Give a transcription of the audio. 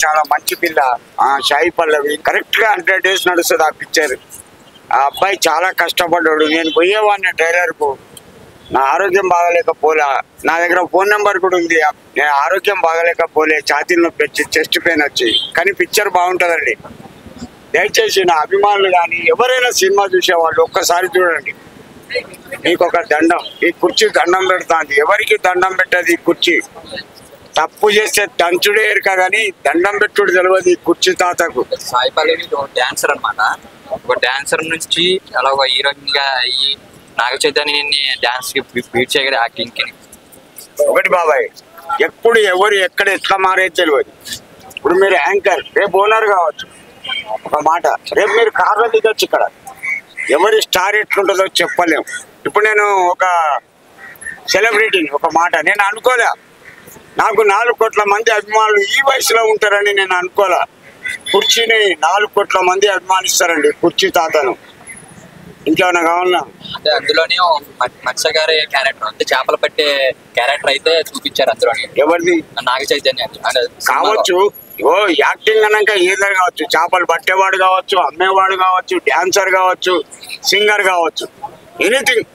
చాలా మంచి పిల్ల. సాయి పల్లవి కరెక్ట్ గా 100 days నడుస్తుంది ఆ పిక్చర్. ఆ అబ్బాయి చాలా కష్టపడ్డాడు. నేను పోయేవాడిని ట్రైలర్ కు. నా ఆరోగ్యం బాగలేకపోలే. నా దగ్గర ఫోన్ నెంబర్ కూడా ఉంది. నేను ఆరోగ్యం బాగలేకపోలే, ఛాతీలో పెట్టి చెస్ట్ పెయిన్ వచ్చి. కానీ పిక్చర్ బాగుంటుందండి. దయచేసి నా అభిమానులు కానీ ఎవరైనా సినిమా చూసేవాళ్ళు ఒక్కసారి చూడండి. మీకు ఒక దండం, ఈ కుర్చీ దండం పెడతాంది. ఎవరికి దండం పెట్టదు ఈ కుర్చీ. తప్పు చేస్తే దంచుడే ఎరుక కానీ దండం పెట్టుడు తెలియదు ఈ కుర్చీ తాతకు. సాయి పల్లవి డాన్సర్ అనమాట. ఒక డాన్సర్ నుంచి అలా ఒక హీరోయిన్ గా అయ్యి నాగ చైతన్యని డాన్స్ కి బీట్ చేయగల యాక్టింగ్ కి. ఒకటి బాబాయ్, ఎప్పుడు ఎవరు ఎక్కడ ఎట్లా మారేది తెలియదు. ఇప్పుడు మీరు యాంకర్, రేపు ఓనర్ కావచ్చు. ఒక మాట, రేపు మీరు కార్లో దిగొచ్చు. ఇక్కడ ఎవరి స్టార్ ఎట్లుంటుందో చెప్పలేము. ఇప్పుడు నేను ఒక సెలబ్రిటీని, ఒక మాట నేను అనుకోలే. నాకు 4 కోట్ల మంది అభిమానులు ఈ వయసులో ఉంటారని నేను అనుకోలే. కుర్చీని 4 కోట్ల మంది అభిమానిస్తారండి, కుర్చీ తాతను. ఇంకేమైనా కావాలన్నా అంటే అందులోనే మత్స్య గారి క్యారెక్టర్ అంటే చేపలు పట్టే క్యారెక్టర్ అయితే చూపించారు అందులోని. ఎవరిది? నాగ చైతన్య కావచ్చు. ఓ యాక్టింగ్ అన్నాక ఏదైనా కావచ్చు. చేపలు పట్టేవాడు కావచ్చు, అమ్మేవాడు కావచ్చు, డాన్సర్ కావచ్చు, సింగర్ కావచ్చు, ఎనీథింగ్.